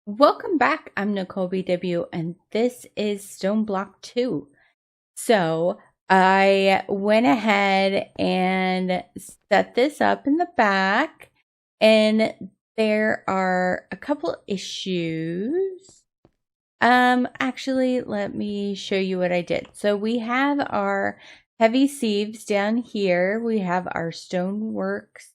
Welcome back. I'm Nicolbw, and this is Stoneblock 2. So I went ahead and set this up in the back, and there are a couple issues. Actually, let me show you what I did. So we have our heavy sieves down here. We have our stoneworks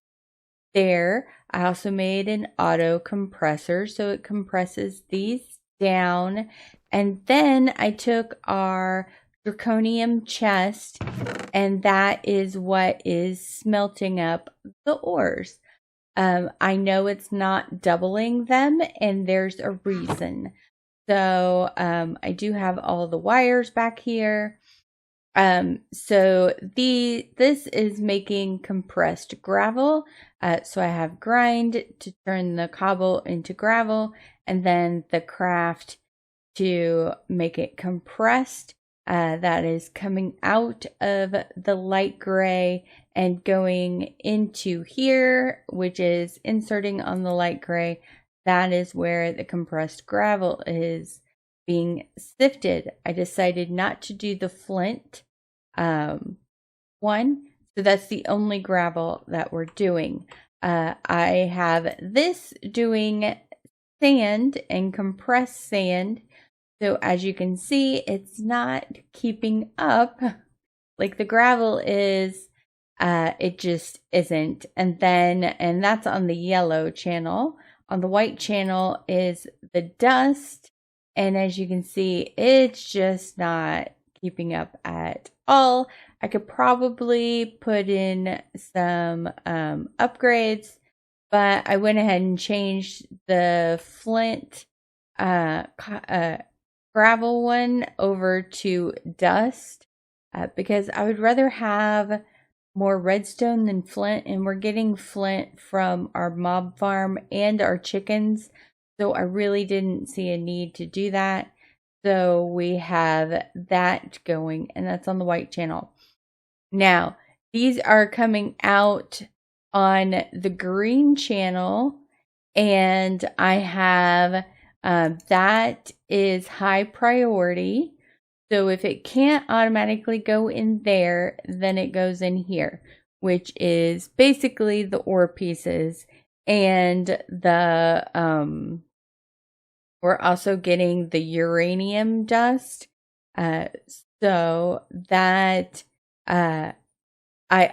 there. I also made an auto compressor, so it compresses these down. And then I took our draconium chest, and that is what is smelting up the ores. I know it's not doubling them, and there's a reason. So I do have all the wires back here. So this is making compressed gravel. So I have grind to turn the cobble into gravel, and then the craft to make it compressed. That is coming out of the light gray and going into here, which is inserting on the light gray. That is where the compressed gravel is being sifted. I decided not to do the flint one, so that's the only gravel that we're doing. I have this doing sand and compressed sand. So as you can see, it's not keeping up like the gravel is. It just isn't. And that's on the yellow channel. On the white channel is the dust. And as you can see, it's just not keeping up at all. I could probably put in some upgrades, but I went ahead and changed the flint gravel one over to dust because I would rather have more redstone than flint, and we're getting flint from our mob farm and our chickens, so I really didn't see a need to do that. So we have that going, and that's on the white channel. Now, these are coming out on the green channel, and I have that is high priority. So if it can't automatically go in there, then it goes in here, which is basically the ore pieces and the we're also getting the uranium dust. So that I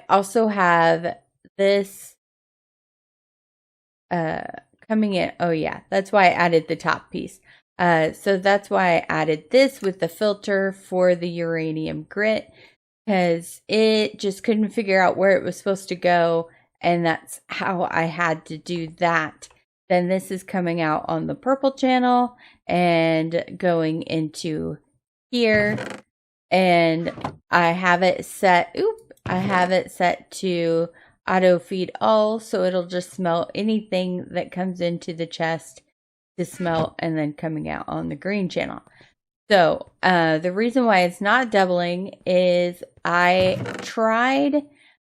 also have this coming in. Oh yeah, that's why I added the top piece. So that's why I added this with the filter for the uranium grit, because it just couldn't figure out where it was supposed to go, and that's how I had to do that. Then this is coming out on the purple channel and going into here, and I have it set. I have it set to auto feed all, so it'll just smelt anything that comes into the chest to smelt, and then coming out on the green channel. So the reason why it's not doubling is I tried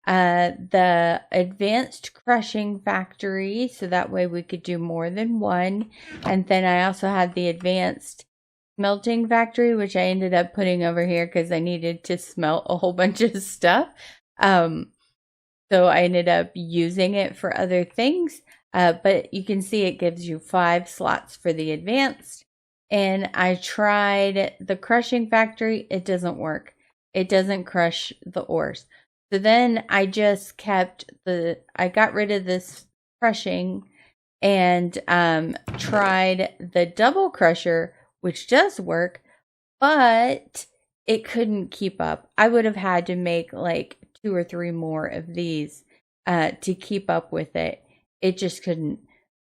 the advanced crushing factory, so that way we could do more than one. And then I also had the advanced smelting factory, which I ended up putting over here because I needed to smelt a whole bunch of stuff. So I ended up using it for other things. But you can see it gives you 5 slots for the advanced. And I tried the crushing factory. It doesn't work. It doesn't crush the ores. So then I just kept I got rid of this crushing and tried the double crusher, which does work, but it couldn't keep up. I would have had to make like 2 or 3 more of these to keep up with it. It just couldn't.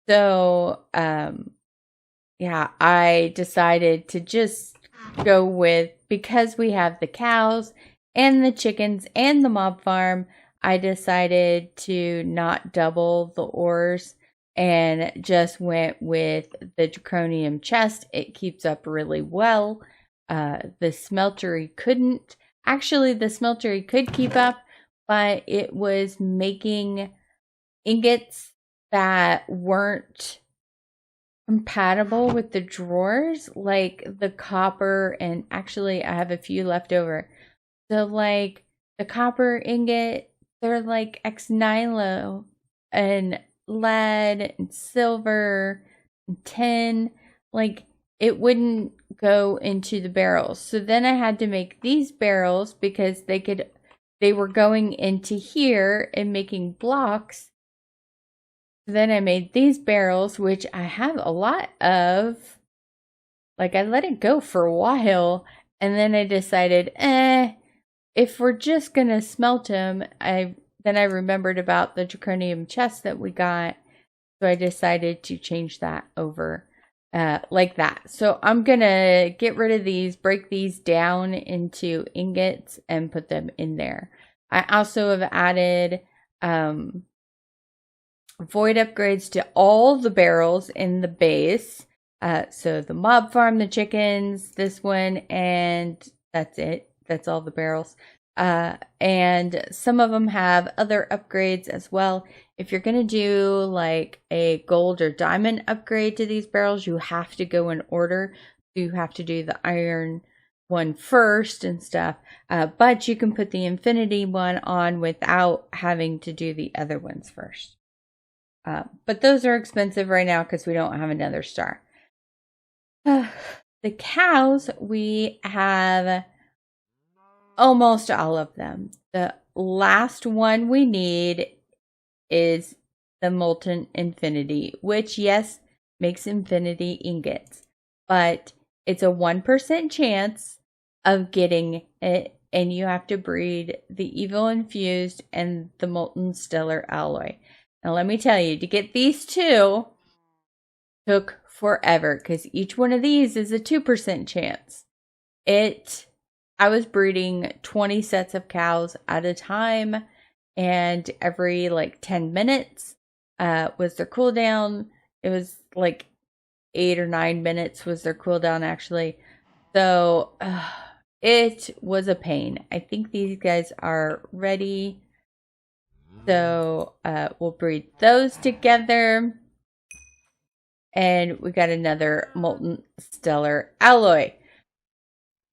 So, yeah, I decided to just go with, because we have the cows and the chickens and the mob farm, I decided to not double the ores and just went with the draconium chest. It keeps up really well. The smeltery couldn't. Actually, the smeltery could keep up, but it was making ingots that weren't compatible with the drawers, like the copper, and actually I have a few left over. So like the copper ingot, they're like ex-nihilo, and lead and silver and tin. Like it wouldn't go into the barrels. So then I had to make these barrels because they were going into here and making blocks. Then I made these barrels, which I have a lot of. Like I let it go for a while, and then I decided, if we're just gonna smelt them, then I remembered about the draconium chest that we got, so I decided to change that over like that. So I'm gonna get rid of these, break these down into ingots, and put them in there. I also have added void upgrades to all the barrels in the base. So the mob farm, the chickens, this one, and that's it. That's all the barrels. And some of them have other upgrades as well. If you're going to do like a gold or diamond upgrade to these barrels, you have to go in order. You have to do the iron one first and stuff. But you can put the infinity one on without having to do the other ones first. But those are expensive right now because we don't have another star. The cows, we have almost all of them. The last one we need is the molten infinity, which, yes, makes infinity ingots, but it's a 1% chance of getting it, and you have to breed the evil infused and the molten stellar alloy. Now, let me tell you, to get these two took forever because each one of these is a 2% chance. I was breeding 20 sets of cows at a time, and every like 10 minutes was their cooldown. It was like 8 or 9 minutes was their cooldown actually. So it was a pain. I think these guys are ready. So we'll breed those together. And we got another molten stellar alloy.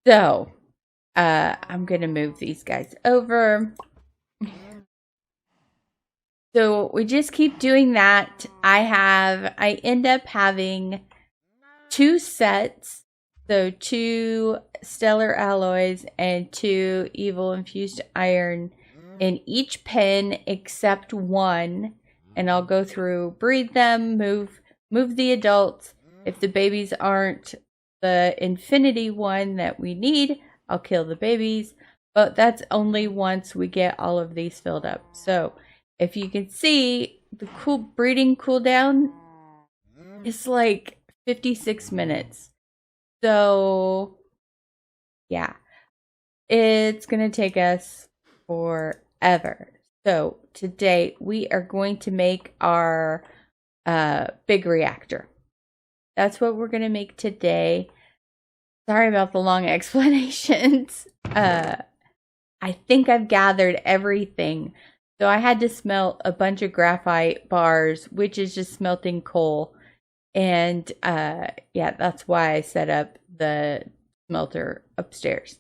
So I'm going to move these guys over. So we just keep doing that. I end up having 2 sets. So 2 stellar alloys and 2 evil infused iron in each pen except one. And I'll go through, breed them, move the adults. If the babies aren't the infinity one that we need, I'll kill the babies. But that's only once we get all of these filled up. So if you can see, the breeding cooldown is like 56 minutes. So yeah, it's going to take us forever. So today we are going to make our big reactor. That's what we're going to make today. Sorry about the long explanations. I think I've gathered everything. So I had to smelt a bunch of graphite bars, which is just smelting coal. And yeah, that's why I set up the smelter upstairs.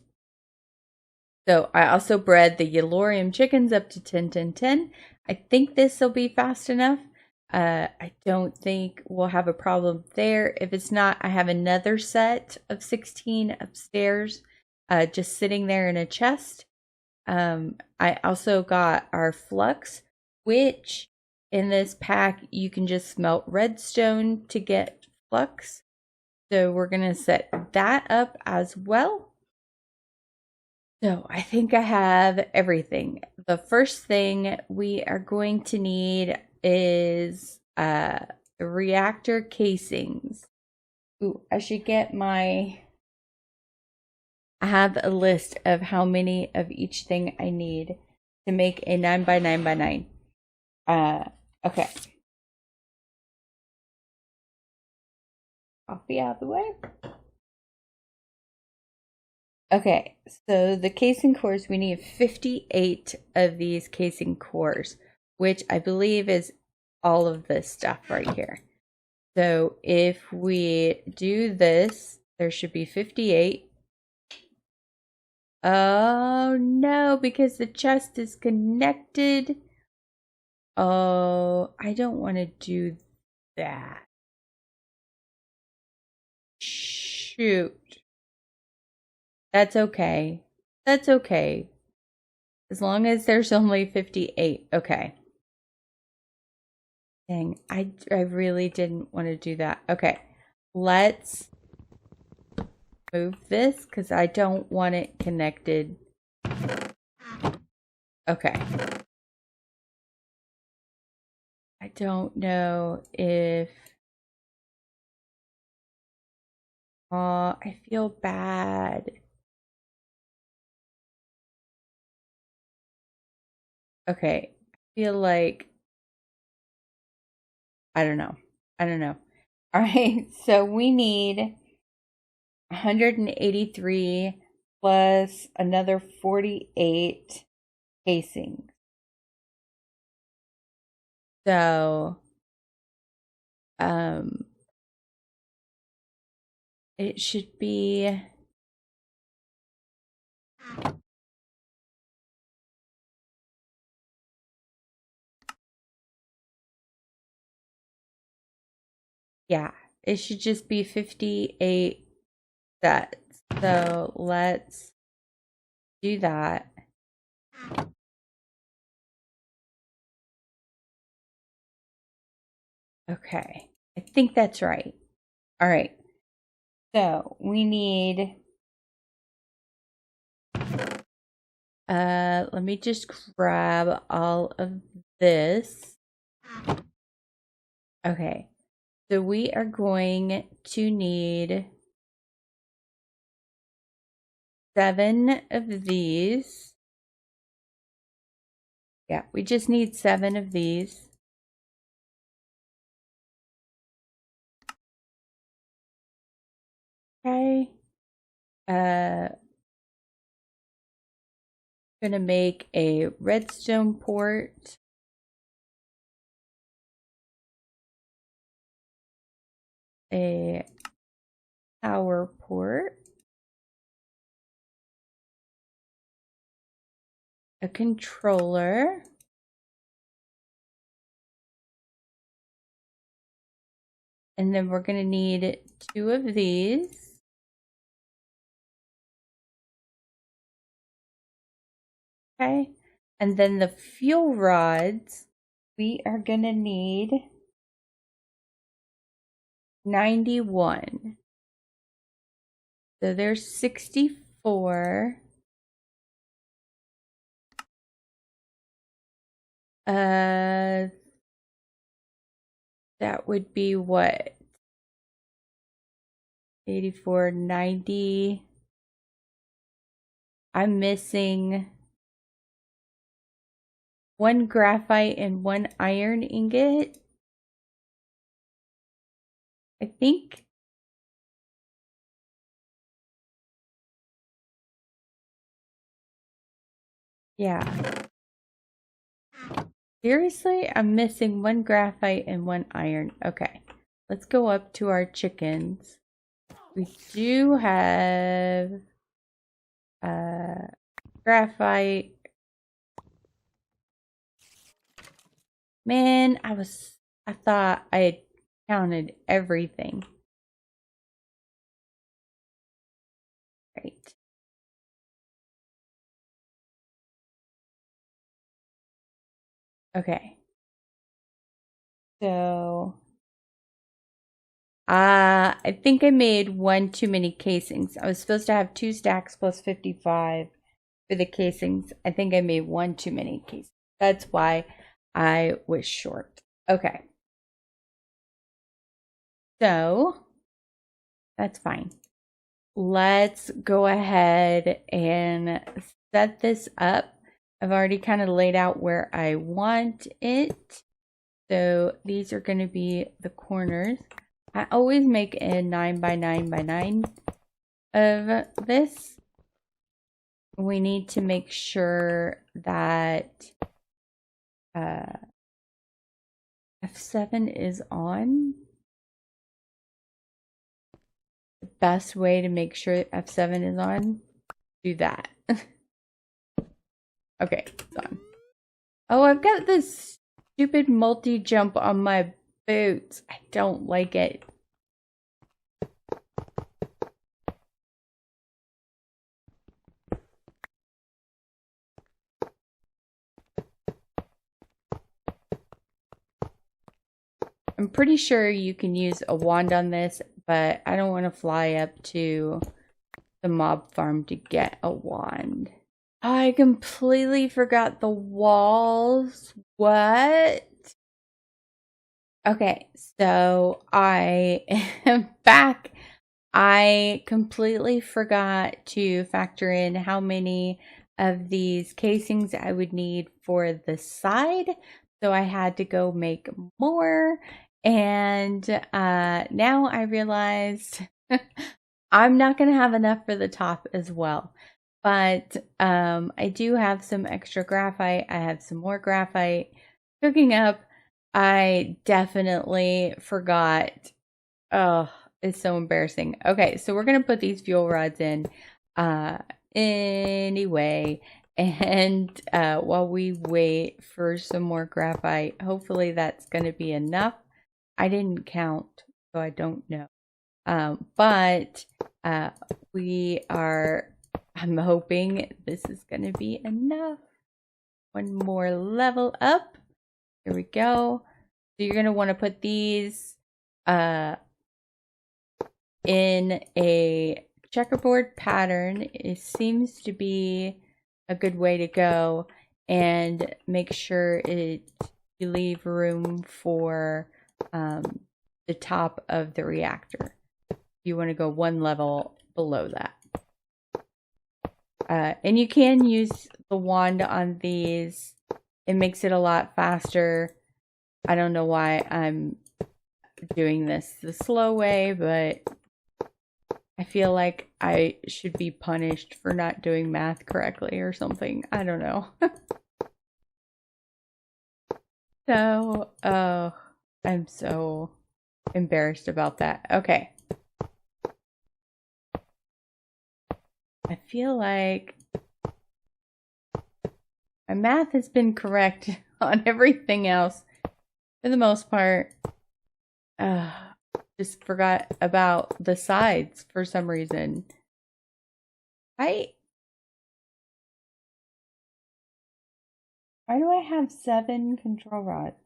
So I also bred the Yellorium chickens up to 10, 10, 10. I think this will be fast enough. I don't think we'll have a problem there. If it's not, I have another set of 16 upstairs, just sitting there in a chest. I also got our flux, which in this pack, you can just smelt redstone to get flux. So we're going to set that up as well. So I think I have everything. The first thing we are going to need is the reactor casings. Ooh, I should get I have a list of how many of each thing I need to make a 9x9x9. Okay. Coffee out of the way. Okay, so the casing cores, we need 58 of these casing cores, which I believe is all of this stuff right here. So if we do this, there should be 58. Oh no, because the chest is connected. Oh, I don't want to do that. Shoot. That's okay. That's okay. As long as there's only 58. Okay. Dang, I really didn't want to do that. Okay. Let's move this because I don't want it connected. Okay. I don't know if... I feel bad. Okay. I feel like... I don't know. I don't know. All right. So we need 183 plus another 48 casings. So, it should be... Yeah, it should just be 58 sets. So let's do that. Okay, I think that's right. All right, so we need... let me just grab all of this. Okay, so we are going to need 7 of these. Yeah, we just need 7 of these. Okay. Gonna make a redstone port. A power port. A controller. And then we're gonna need 2 of these. Okay. And then the fuel rods, we are gonna need 91. So there's 64. That would be what? 84, 90. I'm missing 1 graphite and 1 iron ingot. I think. Yeah. Seriously? I'm missing 1 graphite and 1 iron. Okay. Let's go up to our chickens. We do have graphite. Man, I thought I had counted everything. Right. Okay. So I think I made 1 too many casings. I was supposed to have 2 stacks plus 55 for the casings. I think I made 1 too many casings. That's why I was short. Okay. So that's fine. Let's go ahead and set this up. I've already kind of laid out where I want it. So these are going to be the corners. I always make a 9 by 9 by 9 of this. We need to make sure that F7 is on. best way to make sure F7 is on? Do that. Okay, it's on. Oh, I've got this stupid multi-jump on my boots. I don't like it. I'm pretty sure you can use a wand on this, but I don't want to fly up to the mob farm to get a wand. I completely forgot the walls. What? Okay, so I am back. I completely forgot to factor in how many of these casings I would need for the side. So I had to go make more. And now I realized I'm not going to have enough for the top as well. But I do have some extra graphite. I have some more graphite cooking up. I definitely forgot. Oh, it's so embarrassing. Okay, so we're going to put these fuel rods in anyway. And while we wait for some more graphite, hopefully that's going to be enough. I didn't count, so I don't know. But I'm hoping this is going to be enough. One more level up. Here we go. So you're going to want to put these in a checkerboard pattern. It seems to be a good way to go, and make sure you leave room for the top of the reactor. You want to go one level below that. And you can use the wand on these. It makes it a lot faster. I don't know why I'm doing this the slow way, but I feel like I should be punished for not doing math correctly or something. I don't know. So, I'm so embarrassed about that. Okay. I feel like my math has been correct on everything else for the most part. Just forgot about the sides for some reason. Why do I have 7 control rods?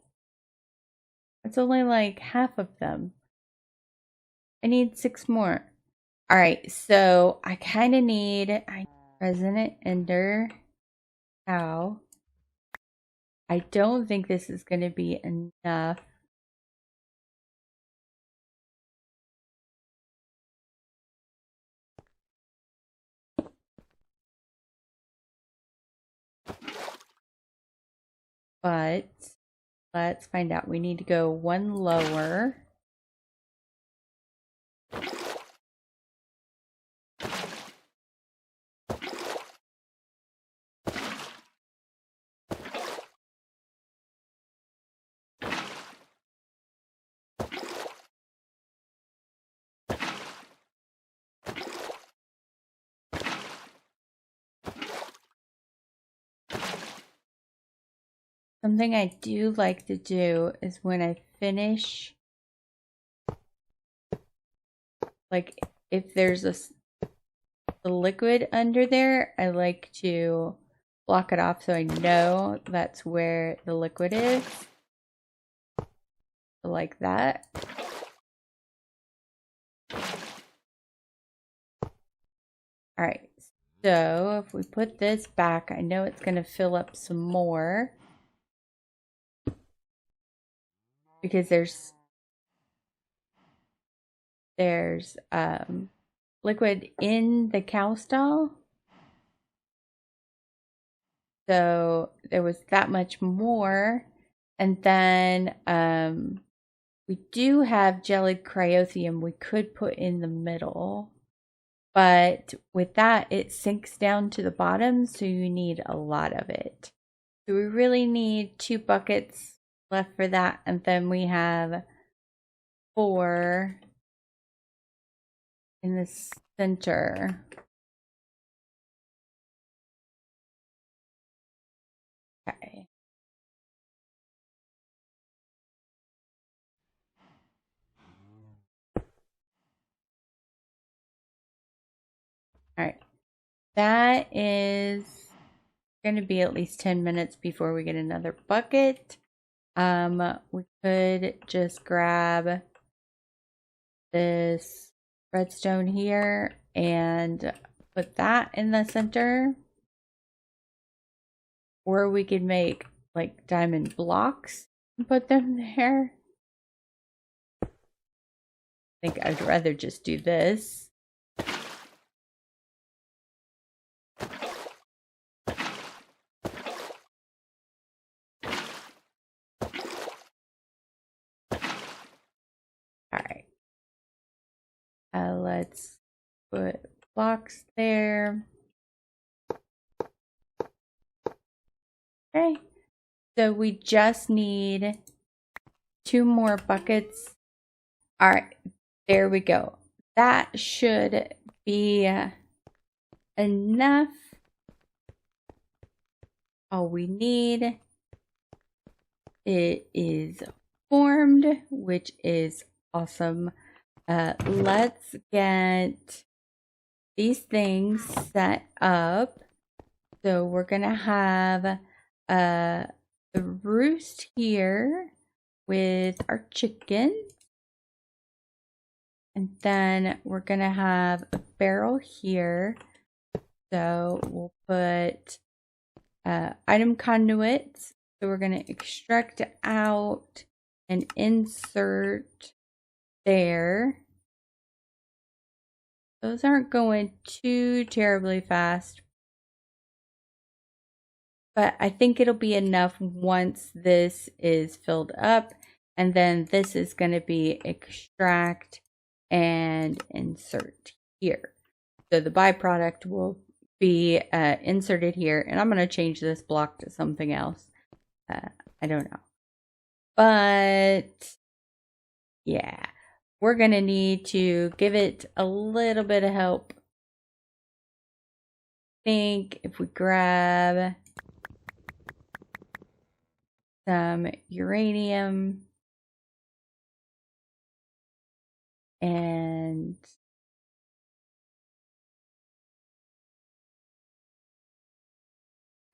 It's only like half of them. I need 6 more. All right, so I kind of need President Ender. How? I don't think this is going to be enough. But let's find out. We need to go one lower. Something I do like to do is when I finish, like if there's the liquid under there, I like to block it off so I know that's where the liquid is. Like that. All right, so if we put this back, I know it's going to fill up some more. Because there's liquid in the cow stall. So there was that much more. And then we do have gelid cryotheum we could put in the middle. But with that, it sinks down to the bottom, so you need a lot of it. So we really need 2 buckets left for that. And then we have 4 in the center. Okay. All right. That is going to be at least 10 minutes before we get another bucket. We could just grab this redstone here and put that in the center. Or we could make like diamond blocks and put them there. I think I'd rather just do this. All right. Let's put blocks there. Okay. So we just need 2 more buckets. All right. There we go. That should be enough. All we need. It is formed, which is awesome. Let's get these things set up. So we're gonna have the roost here with our chickens. And then we're gonna have a barrel here. So we'll put item conduits. So we're gonna extract out and insert there. Those aren't going too terribly fast, but I think it'll be enough once this is filled up, and then this is going to be extract and insert here. So the byproduct will be inserted here, and I'm going to change this block to something else. I don't know. But yeah, we're going to need to give it a little bit of help. I think if we grab some uranium and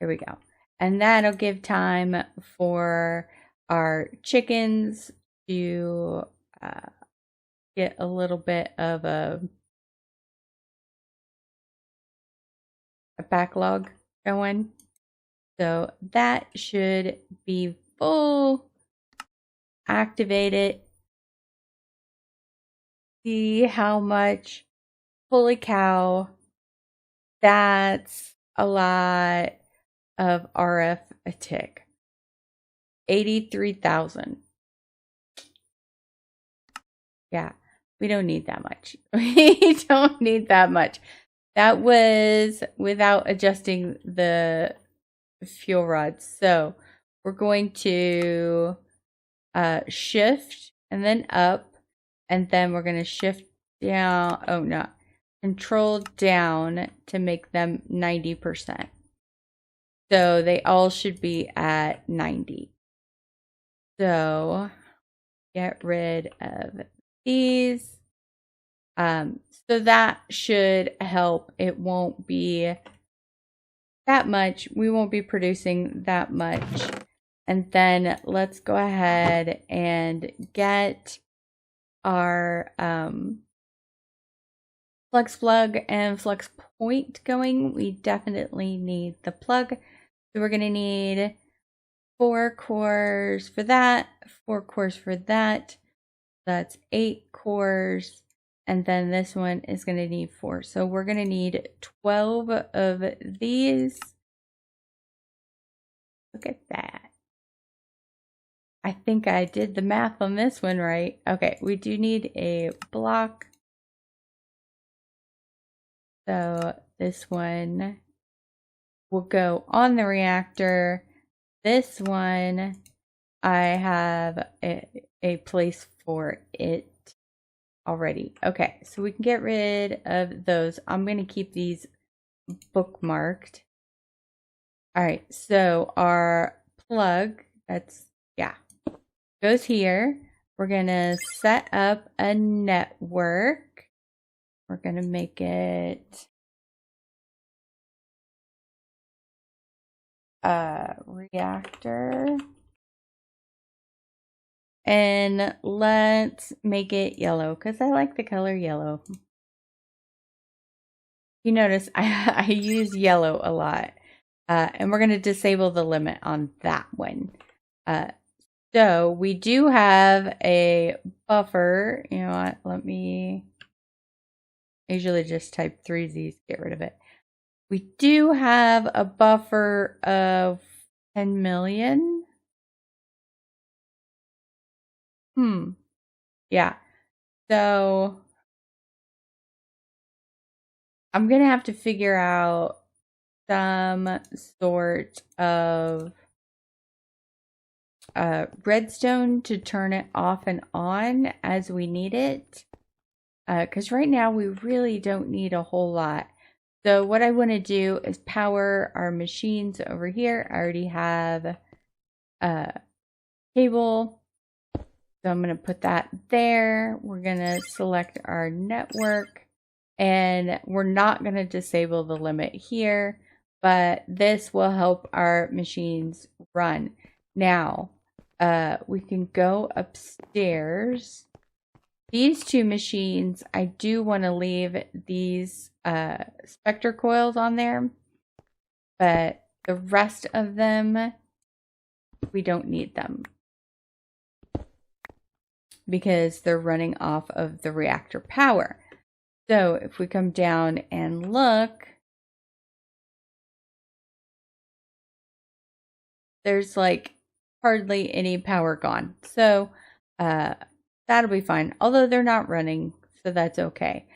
there we go. And that'll give time for our chickens to get a little bit of a backlog going. So that should be full. Activate it. See how much. Holy cow. That's a lot of RF a tick. 83,000. Yeah, we don't need that much. We don't need that much. That was without adjusting the fuel rods. So we're going to shift and then up, and then we're going to shift down. Oh, no. Control down to make them 90%. So they all should be at 90. So get rid of these. So that should help. It won't be that much. We won't be producing that much. And then let's go ahead and get our flex plug and flex point going. We definitely need the plug. So we're going to need 4 cores for that, 4 cores for that. That's 8 cores. And then this one is going to need 4. So we're going to need 12 of these. Look at that. I think I did the math on this one right. Okay, we do need a block. So this one will go on the reactor. This one, I have a place for it. already. Okay, so we can get rid of those. I'm going to keep these bookmarked. All right, so our plug, goes here. We're going to set up a network. We're going to make it reactor. And let's make it yellow because I like the color yellow. You notice I use yellow a lot. And we're going to disable the limit on that one. So we do have a buffer. You know what? I usually just type 3 Z's, get rid of it. We do have a buffer of 10 million. Yeah. So I'm going to have to figure out some sort of redstone to turn it off and on as we need it. Because right now we really don't need a whole lot. So what I want to do is power our machines over here. I already have cable. So I'm going to put that there. We're going to select our network. And we're not going to disable the limit here. But this will help our machines run. Now, we can go upstairs. These 2 machines, I do want to leave these spectre coils on there, but the rest of them, we don't need them because they're running off of the reactor power. So if we come down and look, there's like hardly any power gone. So that'll be fine, although they're not running, so that's okay.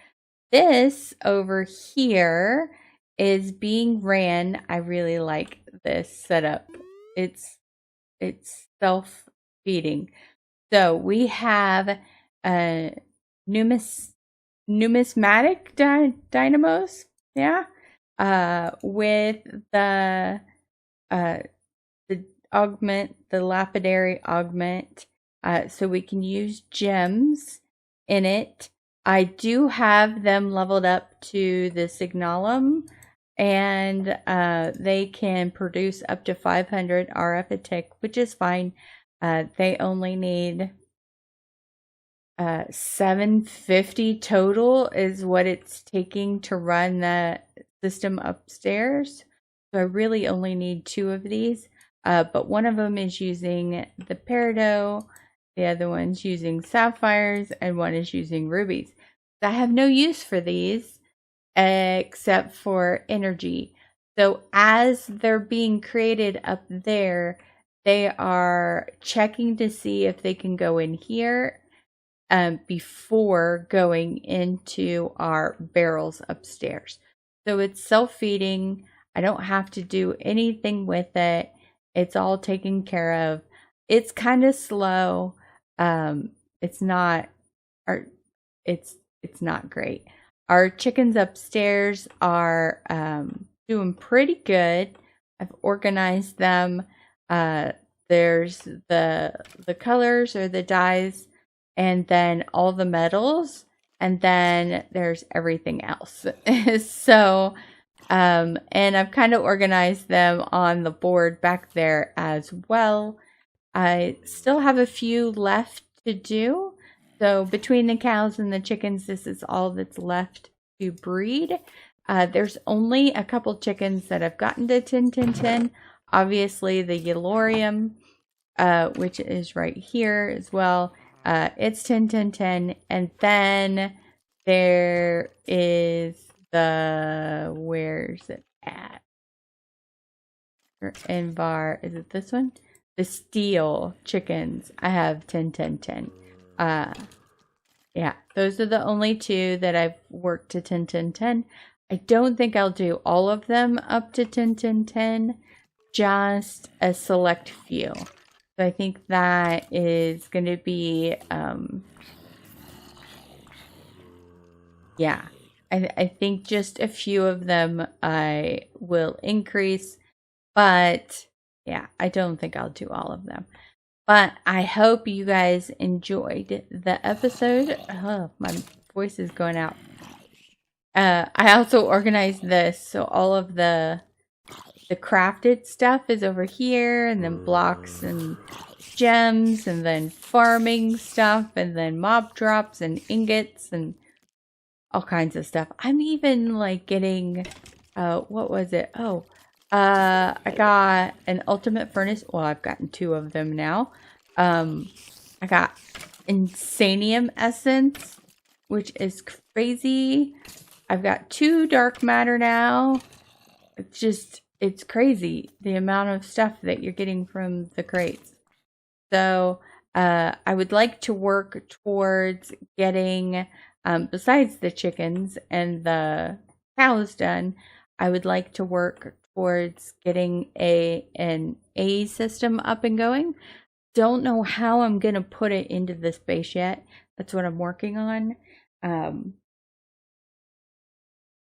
This over here is being ran. I really like this setup. It's self-feeding. So we have numismatic dynamos, with the augment, the lapidary augment, so we can use gems in it. I do have them leveled up to the signalum, and they can produce up to 500 RF a tick, which is fine. They only need 750 total is what it's taking to run the system upstairs. So I really only need 2 of these. But one of them is using the peridot, the other one's using sapphires, and one is using rubies. I have no use for these except for energy. So as they're being created up there, they are checking to see if they can go in here before going into our barrels upstairs. So it's self-feeding. I don't have to do anything with it. It's all taken care of. It's kind of slow. It's not great. Our chickens upstairs are doing pretty good. I've organized them. There's the colors or the dyes, and then all the metals, and then there's everything else. So and I've kind of organized them on the board back there as well. I still have a few left to do. So between the cows and the chickens, this is all that's left to breed. There's only a couple chickens that have gotten to 10, 10, 10. Obviously the Yellorium, which is right here as well. It's 10, 10, 10. And then there is the, where's it at? Invar, is it this one? The steel chickens. I have 10, 10, 10. Yeah, those are the only 2 that I've worked to 10, 10, 10. I don't think I'll do all of them up to 10, 10, 10. Just a select few. So I think that is going to be yeah, I think just a few of them I will increase, but yeah, I don't think I'll do all of them. But I hope you guys enjoyed the episode. Oh, my voice is going out. I also organized this, so all of the crafted stuff is over here, and then blocks and gems, and then farming stuff, and then mob drops and ingots and all kinds of stuff. I'm even like getting, what was it? Oh, I got an ultimate furnace. Well, I've gotten 2 of them now. I got insanium essence, which is crazy. I've got 2 dark matter now. It's crazy the amount of stuff that you're getting from the crates. So, I would like to work towards getting, besides the chickens and the cows done, I would like to work towards getting an A system up and going. Don't know how I'm gonna put it into the space yet. That's what I'm working on.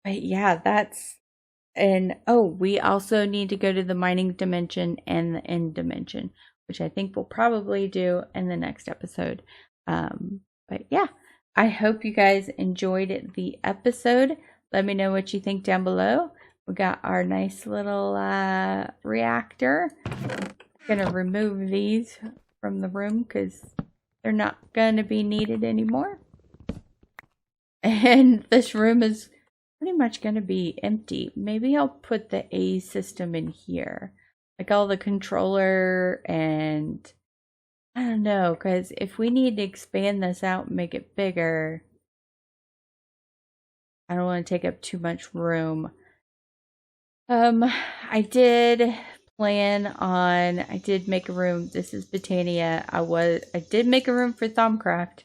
But yeah, and oh, we also need to go to the mining dimension and the end dimension, which I think we'll probably do in the next episode. But yeah, I hope you guys enjoyed the episode. Let me know what you think down below. We got our nice little reactor. Gonna remove these from the room because they're not gonna be needed anymore. And this room is pretty much gonna be empty. Maybe I'll put the A system in here, like all the controller, and I don't know, because if we need to expand this out and make it bigger, I don't want to take up too much room. I did I did make a room. This is Botania. I did make a room for Thaumcraft.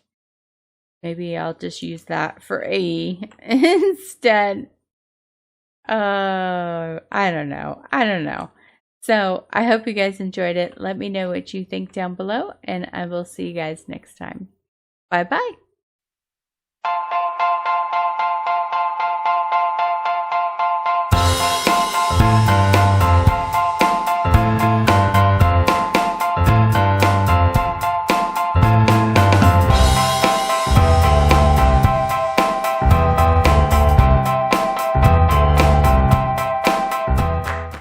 Maybe I'll just use that for A instead. I don't know. I don't know. So I hope you guys enjoyed it. Let me know what you think down below, and I will see you guys next time. Bye bye.